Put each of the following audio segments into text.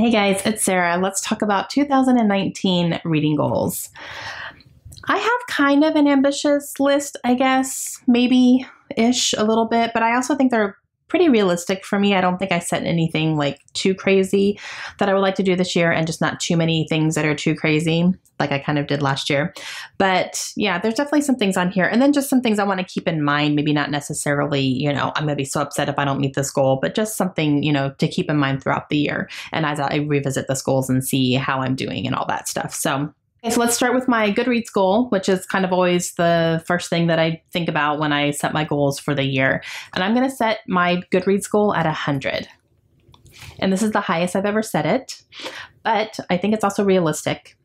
Hey guys, it's Sarah. Let's talk about 2019 reading goals. I have kind of an ambitious list, I guess, maybe-ish a little bit, but I also think they're pretty realistic for me. I don't think I set anything like too crazy that I would like to do this year, and just not too many things that are too crazy like I kind of did last year. But yeah, there's definitely some things on here, and then just some things I want to keep in mind, maybe not necessarily, I'm going to be so upset if I don't meet this goal, but just something, to keep in mind throughout the year. And as I revisit this goals and see how I'm doing and all that stuff. So let's start with my Goodreads goal, which is kind of always the first thing that I think about when I set my goals for the year. And I'm going to set my Goodreads goal at 100. And this is the highest I've ever set it, but I think it's also realistic.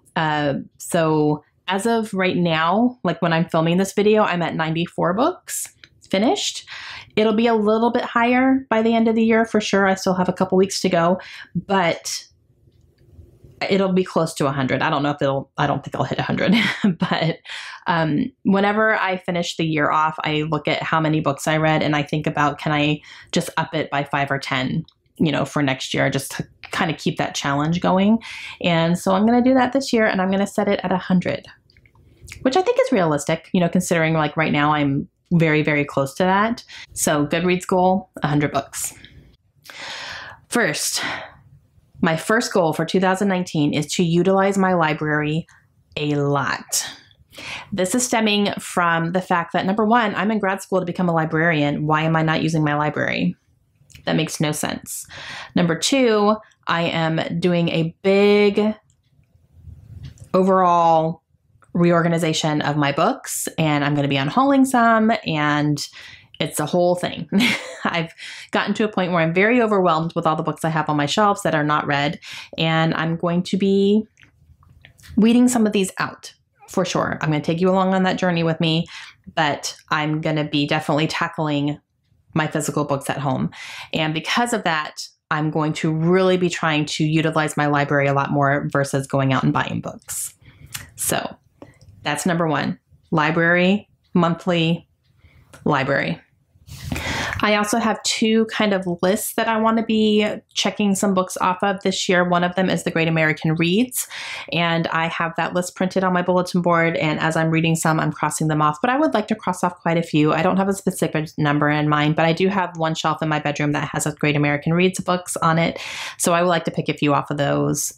So as of right now, like when I'm filming this video, I'm at 94 books finished. It'll be a little bit higher by the end of the year for sure. I still have a couple weeks to go, but it'll be close to 100. I don't know if I don't think I'll hit 100, but whenever I finish the year off, I look at how many books I read and I think about, can I just up it by 5 or 10, for next year, just to kind of keep that challenge going. And so I'm going to do that this year, and I'm going to set it at 100, which I think is realistic, considering like right now I'm very, very close to that. So Goodreads goal, 100 books. My first goal for 2019 is to utilize my library a lot. This is stemming from the fact that, number one, I'm in grad school to become a librarian. Why am I not using my library? That makes no sense. Number two, I am doing a big overall reorganization of my books, and I'm going to be unhauling some, and it's a whole thing. I've gotten to a point where I'm very overwhelmed with all the books I have on my shelves that are not read, and I'm going to be weeding some of these out for sure. I'm going to take you along on that journey with me, but I'm going to be definitely tackling my physical books at home. And because of that, I'm going to really be trying to utilize my library a lot more versus going out and buying books. So that's number one, library, monthly library. I also have two kind of lists that I want to be checking some books off of this year. One of them is The Great American Reads, and I have that list printed on my bulletin board, and as I'm reading some, I'm crossing them off, but I would like to cross off quite a few. I don't have a specific number in mind, but I do have one shelf in my bedroom that has a Great American Reads books on it, so I would like to pick a few off of those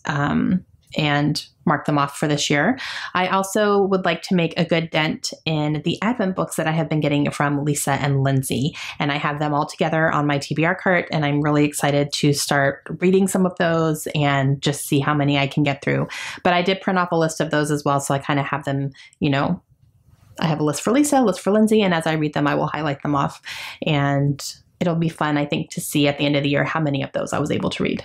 and mark them off for this year. I also would like to make a good dent in the Advent books that I have been getting from Lisa and Lindsay, and I have them all together on my TBR cart, and I'm really excited to start reading some of those and just see how many I can get through. But I did print off a list of those as well, so I kind of have them, I have a list for Lisa, a list for Lindsay, and as I read them, I will highlight them off, and it'll be fun, I think, to see at the end of the year how many of those I was able to read.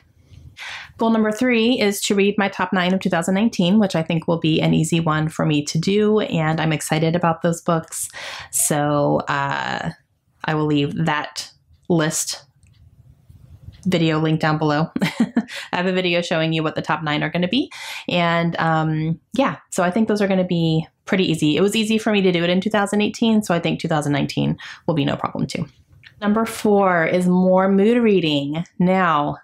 Goal number 3 is to read my top 9 of 2019, which I think will be an easy one for me to do, and I'm excited about those books. So I will leave that list video link down below. I have a video showing you what the top 9 are going to be. And yeah, so I think those are going to be pretty easy. It was easy for me to do it in 2018, so I think 2019 will be no problem too. Number 4 is more mood reading. Now,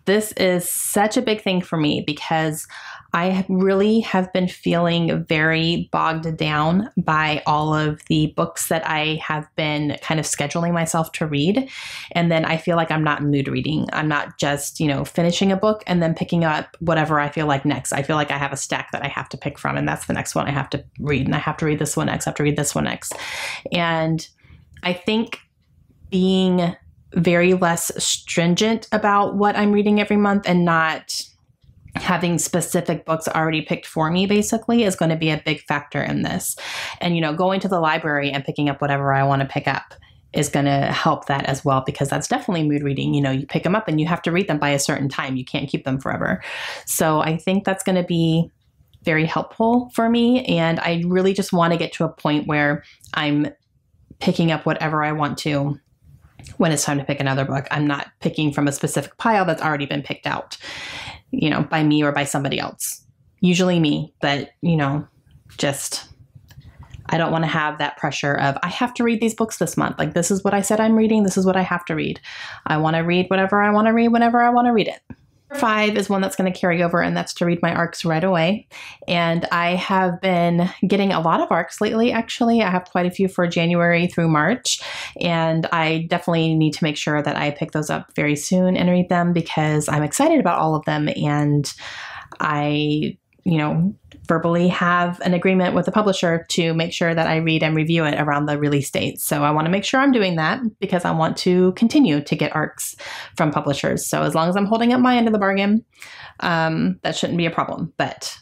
this is such a big thing for me because I really have been feeling very bogged down by all of the books that I have been kind of scheduling myself to read. And then I feel like I'm not mood reading. I'm not just, finishing a book and then picking up whatever I feel like next. I feel like I have a stack that I have to pick from, and that's the next one I have to read. And I have to read this one next. I have to read this one next. And I think being very less stringent about what I'm reading every month and not having specific books already picked for me basically is going to be a big factor in this. And, going to the library and picking up whatever I want to pick up is going to help that as well, because that's definitely mood reading. You pick them up and you have to read them by a certain time. You can't keep them forever. So I think that's going to be very helpful for me. And I really just want to get to a point where I'm picking up whatever I want to when it's time to pick another book. I'm not picking from a specific pile that's already been picked out, by me or by somebody else. Usually me, but, just, I don't want to have that pressure of, I have to read these books this month. Like, this is what I said I'm reading. This is what I have to read. I want to read whatever I want to read whenever I want to read it. 5 is one that's going to carry over, and that's to read my arcs right away. And I have been getting a lot of arcs lately, actually. I have quite a few for January through March, and I definitely need to make sure that I pick those up very soon and read them because I'm excited about all of them. And I, verbally have an agreement with the publisher to make sure that I read and review it around the release date. So I want to make sure I'm doing that because I want to continue to get arcs from publishers. So as long as I'm holding up my end of the bargain, that shouldn't be a problem. But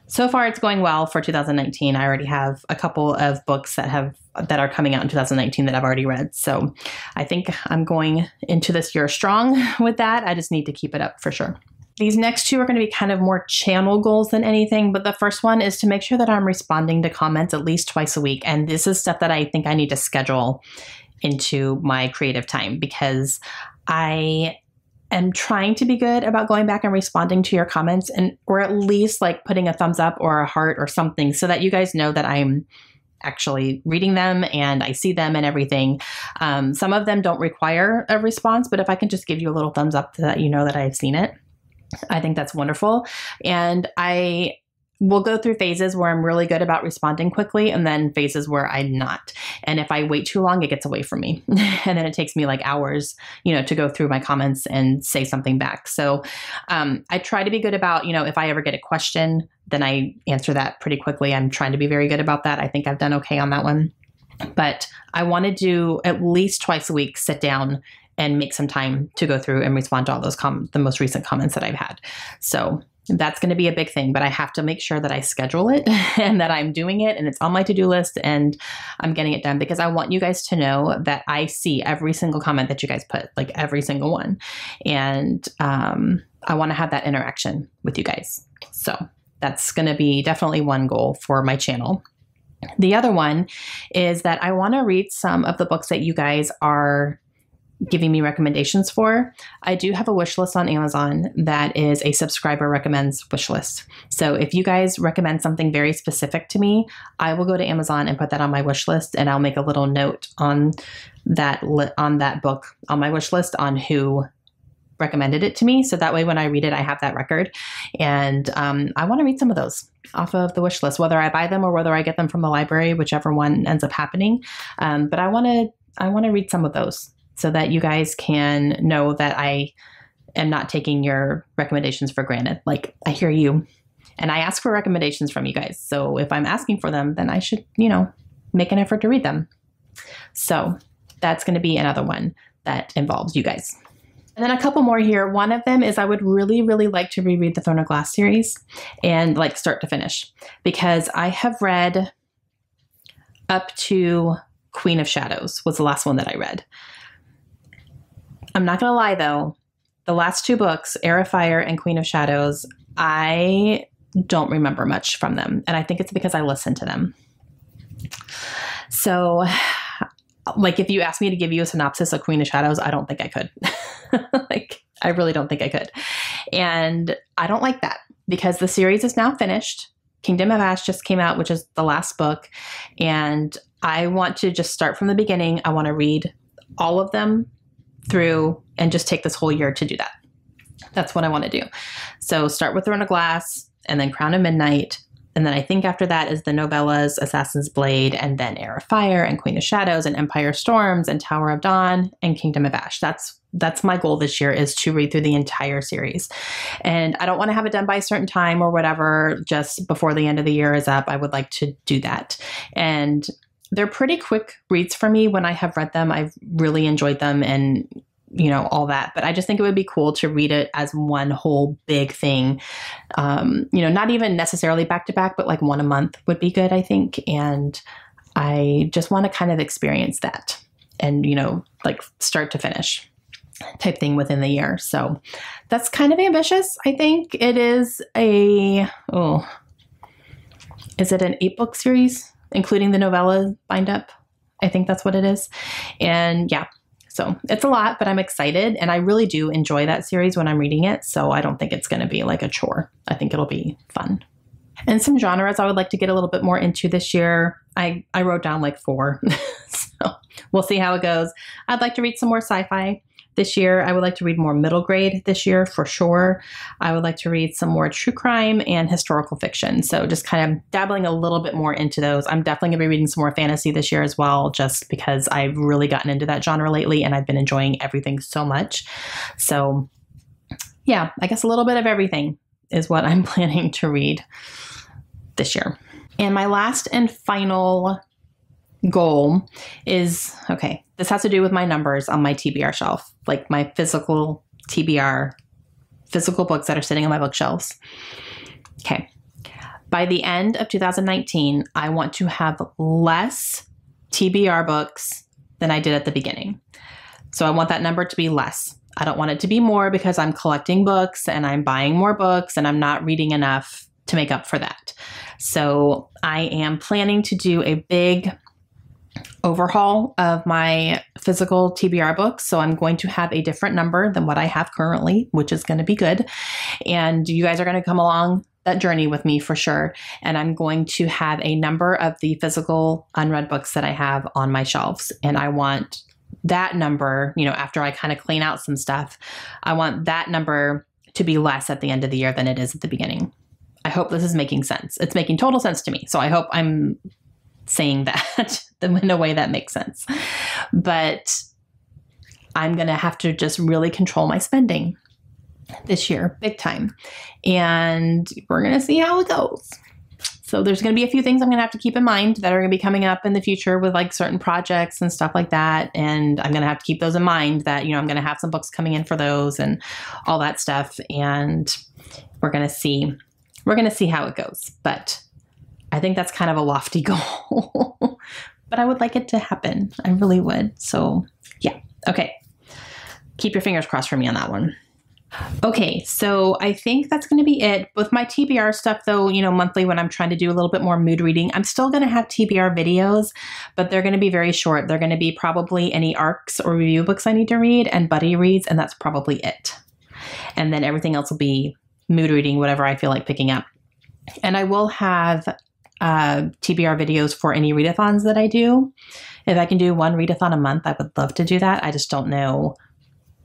so far it's going well for 2019. I already have a couple of books that are coming out in 2019 that I've already read. So I think I'm going into this year strong with that. I just need to keep it up for sure. These next two are going to be kind of more channel goals than anything, but the first one is to make sure that I'm responding to comments at least twice a week. And this is stuff that I think I need to schedule into my creative time because I am trying to be good about going back and responding to your comments or at least like putting a thumbs up or a heart or something so that you guys know that I'm actually reading them and I see them and everything. Some of them don't require a response, but if I can just give you a little thumbs up so that you know that I've seen it, I think that's wonderful. And I will go through phases where I'm really good about responding quickly and then phases where I'm not. And if I wait too long, it gets away from me. And then it takes me like hours, to go through my comments and say something back. So I try to be good about, if I ever get a question, then I answer that pretty quickly. I'm trying to be very good about that. I think I've done okay on that one. But I want to do at least twice a week, sit down and make some time to go through and respond to all those the most recent comments that I've had. So that's going to be a big thing, but I have to make sure that I schedule it and that I'm doing it and it's on my to-do list and I'm getting it done because I want you guys to know that I see every single comment that you guys put, like every single one. And I want to have that interaction with you guys. So that's going to be definitely one goal for my channel. The other one is that I want to read some of the books that you guys are giving me recommendations for. I do have a wish list on Amazon that is a subscriber recommends wish list. So if you guys recommend something very specific to me, I will go to Amazon and put that on my wish list and I'll make a little note on that book on my wish list on who recommended it to me. So that way when I read it, I have that record. And I want to read some of those off of the wish list, whether I buy them or whether I get them from the library, whichever one ends up happening. But I want to read some of those so that you guys can know that I am not taking your recommendations for granted. Like I hear you and I ask for recommendations from you guys. So if I'm asking for them, then I should, make an effort to read them. So that's going to be another one that involves you guys. And then a couple more here. One of them is I would really, really like to reread the Throne of Glass series and like start to finish because I have read up to Queen of Shadows was the last one that I read. I'm not going to lie though, the last two books, Heir of Fire and Queen of Shadows, I don't remember much from them. And I think it's because I listened to them. So like if you asked me to give you a synopsis of Queen of Shadows, I don't think I could. I really don't think I could. And I don't like that because the series is now finished. Kingdom of Ash just came out, which is the last book. And I want to just start from the beginning. I want to read all of them through and just take this whole year to do that. That's what I want to do. So start with Throne of Glass and then Crown of Midnight. And then I think after that is the novellas, Assassin's Blade, and then Heir of Fire and Queen of Shadows and Empire Storms and Tower of Dawn and Kingdom of Ash. That's my goal this year is to read through the entire series. And I don't want to have it done by a certain time or whatever, just before the end of the year is up. I would like to do that. And they're pretty quick reads for me. When I have read them, I've really enjoyed them and, all that. But I just think it would be cool to read it as one whole big thing. Not even necessarily back to back, but like one a month would be good, I think. And I just want to kind of experience that and, like start to finish type thing within the year. So that's kind of ambitious. I think it is is it an 8-book series, including the novella bind up? I think that's what it is. And yeah, so it's a lot, but I'm excited. And I really do enjoy that series when I'm reading it. So I don't think it's going to be like a chore. I think it'll be fun. And some genres I would like to get a little bit more into this year. I wrote down like 4. So we'll see how it goes. I'd like to read some more sci-fi this year. I would like to read more middle grade this year for sure. I would like to read some more true crime and historical fiction. So just kind of dabbling a little bit more into those. I'm definitely going to be reading some more fantasy this year as well, just because I've really gotten into that genre lately and I've been enjoying everything so much. So yeah, I guess a little bit of everything is what I'm planning to read this year. And my last and final goal is, okay, this has to do with my numbers on my TBR shelf, like my physical TBR, physical books that are sitting on my bookshelves. Okay. By the end of 2019, I want to have less TBR books than I did at the beginning. So I want that number to be less. I don't want it to be more because I'm collecting books and I'm buying more books and I'm not reading enough to make up for that. So I am planning to do a big overhaul of my physical TBR books. So I'm going to have a different number than what I have currently, which is going to be good. And you guys are going to come along that journey with me for sure. And I'm going to have a number of the physical unread books that I have on my shelves. And I want that number, you know, after I kind of clean out some stuff, I want that number to be less at the end of the year than it is at the beginning. I hope this is making sense. It's making total sense to me. So I hope I'm saying that in a way that makes sense. But I'm going to have to just really control my spending this year, big time. And we're going to see how it goes. So there's going to be a few things I'm going to have to keep in mind that are going to be coming up in the future with like certain projects and stuff like that. And I'm going to have to keep those in mind that, you know, I'm going to have some books coming in for those and all that stuff. And we're going to see how it goes. But I think that's kind of a lofty goal, but I would like it to happen. I really would. So yeah. Okay. Keep your fingers crossed for me on that one. Okay, so I think that's going to be it. With my TBR stuff, though, you know, monthly when I'm trying to do a little bit more mood reading, I'm still going to have TBR videos, but they're going to be very short. They're going to be probably any ARCs or review books I need to read and buddy reads, and that's probably it. And then everything else will be mood reading, whatever I feel like picking up. And I will have TBR videos for any readathons that I do. If I can do one readathon a month, I would love to do that. I just don't know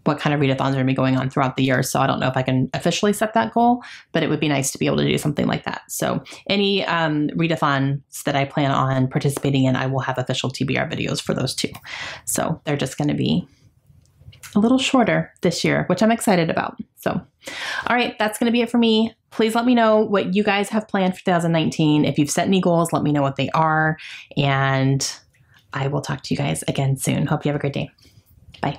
what kind of readathons are going to be going on throughout the year. So I don't know if I can officially set that goal, but it would be nice to be able to do something like that. So any readathons that I plan on participating in, I will have official TBR videos for those too. So they're just going to be a little shorter this year, which I'm excited about. So, all right, that's going to be it for me. Please let me know what you guys have planned for 2019. If you've set any goals, let me know what they are. And I will talk to you guys again soon. Hope you have a great day. Bye.